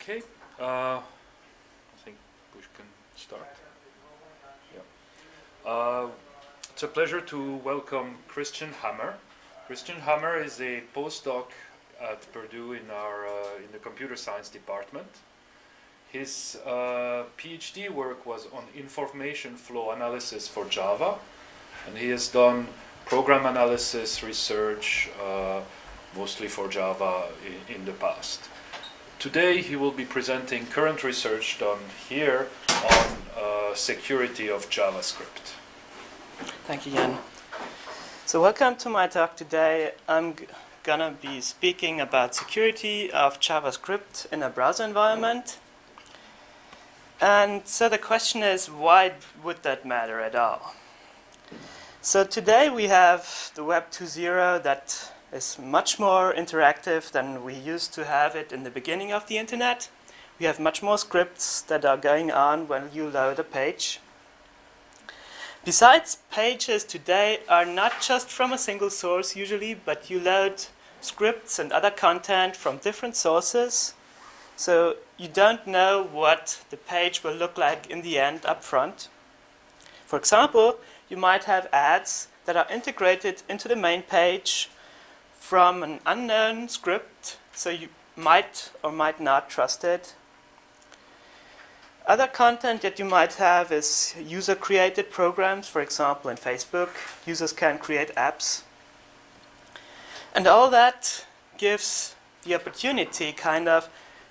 Okay, I think we can start. Yeah. It's a pleasure to welcome Christian Hammer. Christian Hammer is a postdoc at Purdue in the computer science department. His PhD work was on information flow analysis for Java, and he has done program analysis research mostly for Java in the past. Today he will be presenting current research done here on security of JavaScript. Thank you, Jan. So welcome to my talk today. I'm gonna be speaking about security of JavaScript in a browser environment. And so the question is, why would that matter at all? So today we have the Web 2.0 that is much more interactive than we used to have it in the beginning of the internet. We have much more scripts that are going on when you load a page. Besides, pages today are not just from a single source usually, but you load scripts and other content from different sources. So you don't know what the page will look like in the end up front. For example, you might have ads that are integrated into the main page from an unknown script, so you might or might not trust it. Other content that you might have is user-created programs. For example, in Facebook, users can create apps. And all that gives the opportunity kind of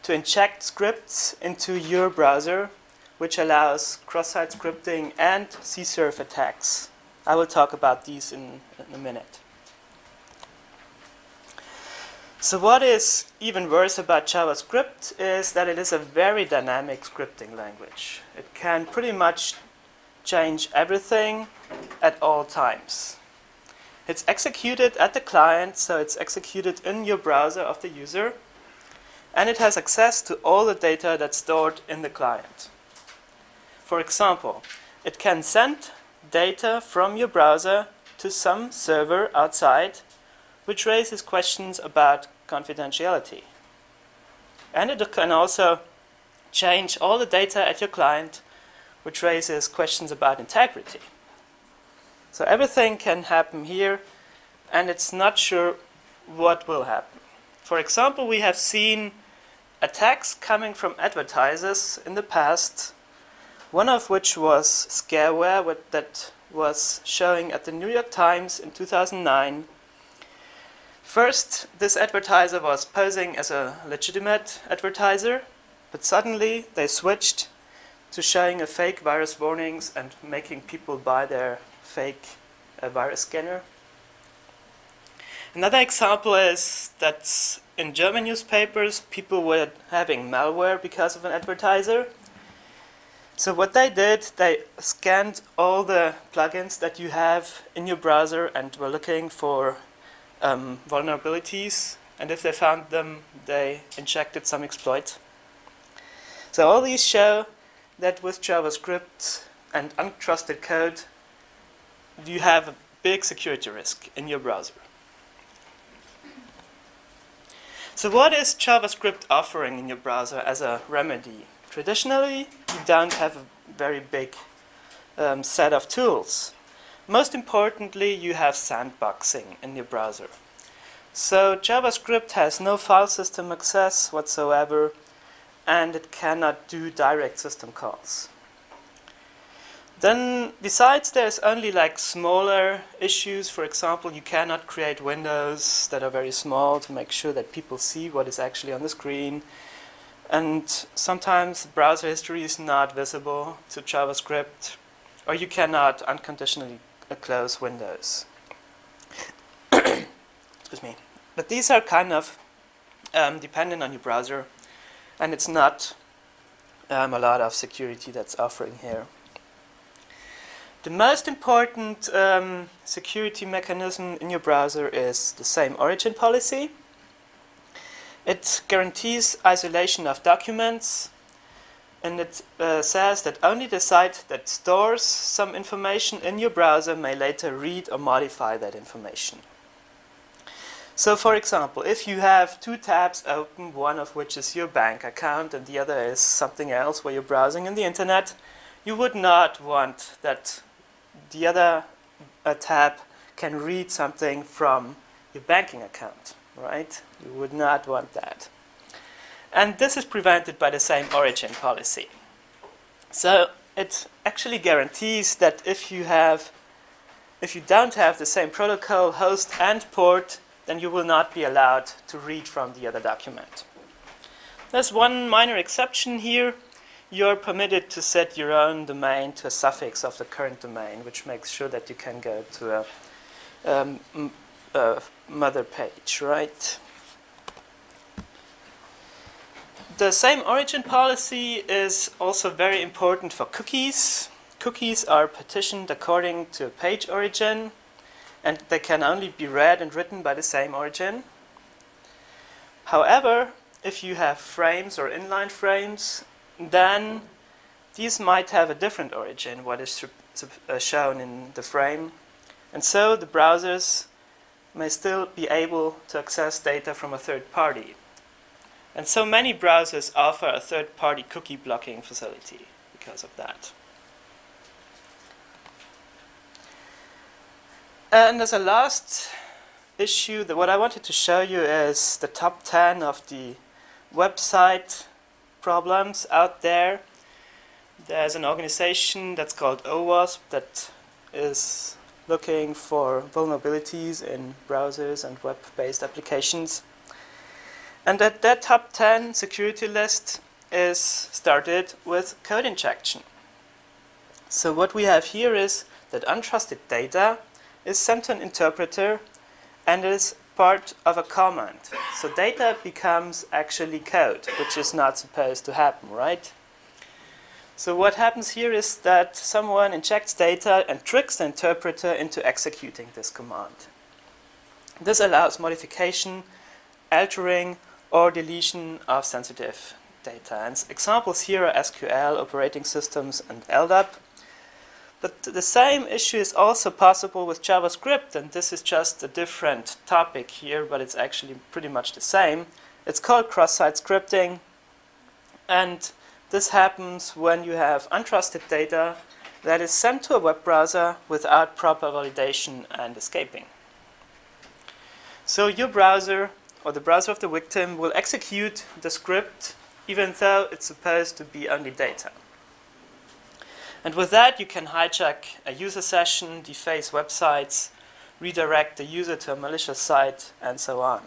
to inject scripts into your browser, which allows cross-site scripting and CSRF attacks. I will talk about these in a minute. So what is even worse about JavaScript is that it is a very dynamic scripting language. It can pretty much change everything at all times. It's executed at the client, so it's executed in your browser of the user, and it has access to all the data that's stored in the client. For example, it can send data from your browser to some server outside, which raises questions about confidentiality. And it can also change all the data at your client, which raises questions about integrity. So everything can happen here, and it's not sure what will happen. For example, we have seen attacks coming from advertisers in the past, one of which was scareware that was showing at the New York Times in 2009. First, this advertiser was posing as a legitimate advertiser, but suddenly they switched to showing a fake virus warnings and making people buy their fake virus scanner. Another example is that in German newspapers, people were having malware because of an advertiser. So what they did, they scanned all the plugins that you have in your browser and were looking for vulnerabilities, and if they found them, they injected some exploit. So all these show that with JavaScript and untrusted code, you have a big security risk in your browser. So what is JavaScript offering in your browser as a remedy? Traditionally, you don't have a very big set of tools. Most importantly, you have sandboxing in your browser. So JavaScript has no file system access whatsoever, and it cannot do direct system calls. Then, besides, there's only like smaller issues. For example, you cannot create windows that are very small to make sure that people see what is actually on the screen. And sometimes browser history is not visible to JavaScript, or you cannot unconditionally close windows. Excuse me. But these are kind of dependent on your browser, and it's not a lot of security that's offering here. The most important security mechanism in your browser is the same origin policy. It guarantees isolation of documents, and it says that only the site that stores some information in your browser may later read or modify that information. So for example, if you have two tabs open, one of which is your bank account and the other is something else where you're browsing in the internet, you would not want that the other tab can read something from your banking account, right? You would not want that. And this is prevented by the same origin policy. So it actually guarantees that if you don't have the same protocol, host, and port, then you will not be allowed to read from the other document. There's one minor exception here. You're permitted to set your own domain to a suffix of the current domain, which makes sure that you can go to a mother page, right? The same origin policy is also very important for cookies. Cookies are partitioned according to page origin, and they can only be read and written by the same origin. However, if you have frames or inline frames, then these might have a different origin, what is shown in the frame. And so the browsers may still be able to access data from a third party. And so many browsers offer a third-party cookie blocking facility because of that. And as a last issue, what I wanted to show you is the top 10 of the website problems out there. There's an organization that's called OWASP that is looking for vulnerabilities in browsers and web-based applications. And that top 10 security list is started with code injection. So what we have here is that untrusted data is sent to an interpreter and is part of a command. So data becomes actually code, which is not supposed to happen, right? So what happens here is that someone injects data and tricks the interpreter into executing this command. This allows modification, altering, or deletion of sensitive data. And examples here are SQL, operating systems, and LDAP. But the same issue is also possible with JavaScript, and this is just a different topic here, but it's actually pretty much the same. It's called cross-site scripting, and this happens when you have untrusted data that is sent to a web browser without proper validation and escaping. So your browser, or the browser of the victim, will execute the script even though it's supposed to be only data. And with that, you can hijack a user session, deface websites, redirect the user to a malicious site, and so on.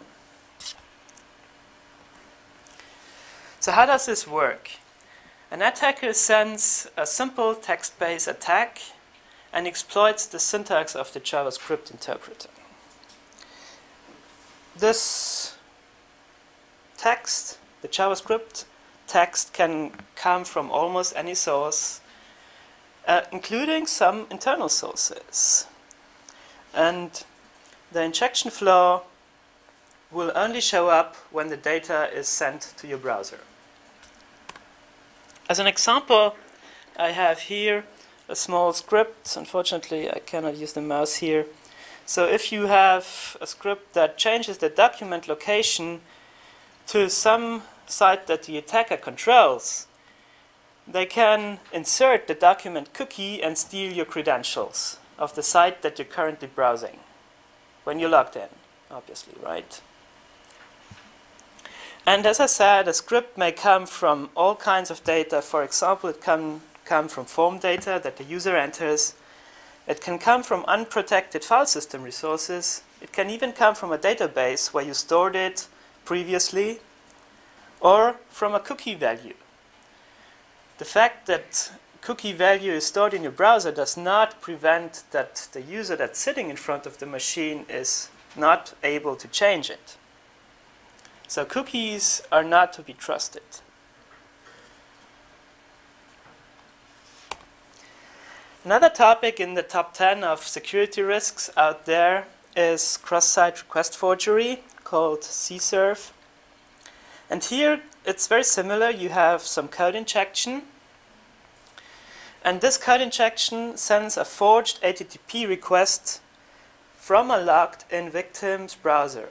So how does this work? An attacker sends a simple text-based attack and exploits the syntax of the JavaScript interpreter. This text, the JavaScript text, can come from almost any source, including some internal sources. And the injection flow will only show up when the data is sent to your browser. As an example, I have here a small script. Unfortunately, I cannot use the mouse here. So if you have a script that changes the document location to some site that the attacker controls, they can insert the document cookie and steal your credentials of the site that you're currently browsing when you're logged in, obviously, right? And as I said, a script may come from all kinds of data. For example, it can come from form data that the user enters. It can come from unprotected file system resources. It can even come from a database where you stored it previously, or from a cookie value. The fact that cookie value is stored in your browser does not prevent that the user that's sitting in front of the machine is not able to change it. So cookies are not to be trusted. Another topic in the top 10 of security risks out there is cross-site request forgery, called CSRF. And here it's very similar. You have some code injection. And this code injection sends a forged HTTP request from a logged-in victim's browser.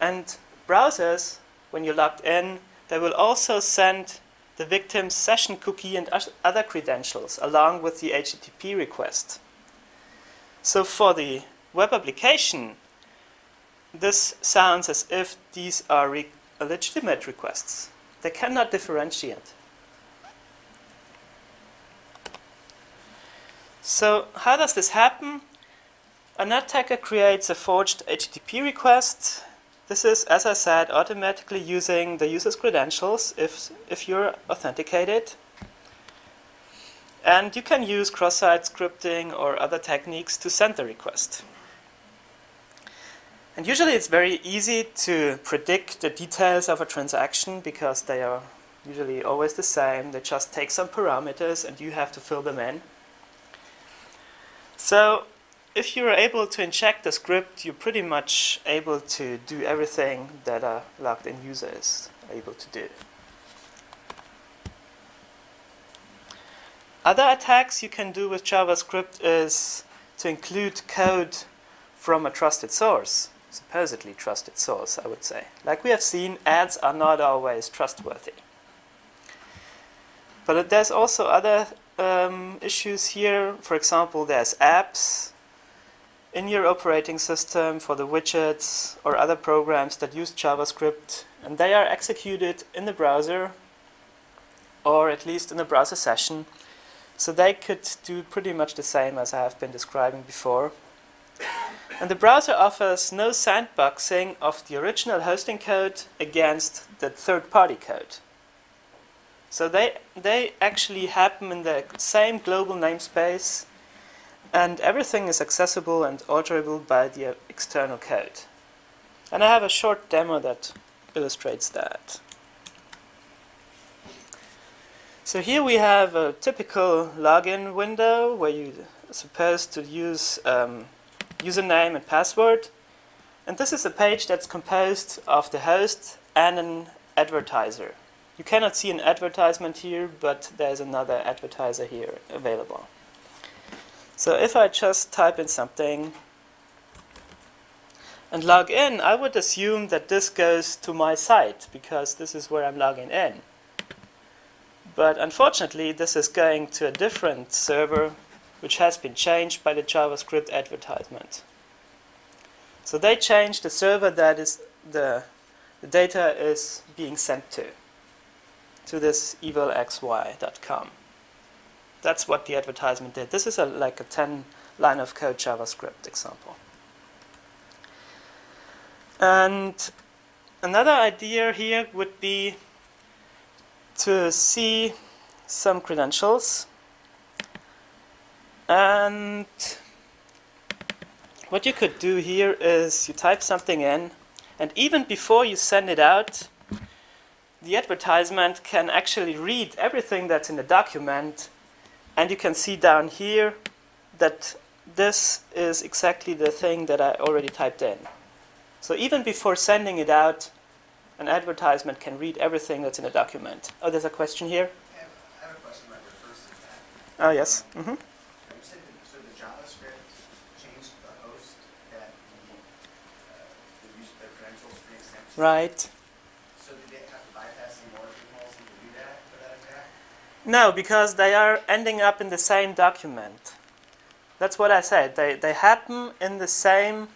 And browsers, when you're logged in, they will also send the victim's session cookie and other credentials along with the HTTP request. So for the web application, this sounds as if these are legitimate requests. They cannot differentiate. So how does this happen? An attacker creates a forged HTTP request. This is, as I said, automatically using the user's credentials if you're authenticated. And you can use cross-site scripting or other techniques to send the request. And usually it's very easy to predict the details of a transaction because they are usually always the same. They just take some parameters and you have to fill them in. So if you're able to inject the script, you're pretty much able to do everything that a logged-in user is able to do. Other attacks you can do with JavaScript is to include code from a trusted source, supposedly trusted source, I would say. Like we have seen, ads are not always trustworthy. But there's also other issues here. For example, there's apps in your operating system for the widgets or other programs that use JavaScript, and they are executed in the browser, or at least in the browser session. So they could do pretty much the same as I have been describing before. And the browser offers no sandboxing of the original hosting code against the third-party code. So they actually happen in the same global namespace, and everything is accessible and alterable by the external code. And I have a short demo that illustrates that. So here we have a typical login window where you're supposed to use username and password. And this is a page that's composed of the host and an advertiser. You cannot see an advertisement here, but there's another advertiser here available. So if I just type in something and log in, I would assume that this goes to my site because this is where I'm logging in. But unfortunately, this is going to a different server which has been changed by the JavaScript advertisement. So they changed the server that is the data is being sent to this evilxy.com. That's what the advertisement did. This is like a 10-line of code JavaScript example. And another idea here would be to see some credentials. And what you could do here is you type something in, and even before you send it out, the advertisement can actually read everything that's in the document, and you can see down here that this is exactly the thing that I already typed in. So even before sending it out, an advertisement can read everything that's in a document. Oh, there's a question here? I have a question that refers to that. Oh, yes. You said that, so the JavaScript changed the host that the credentials being sent to? Right. So did they have to bypass some more policy to do that for that attack? No, because they are ending up in the same document. That's what I said. They happen in the same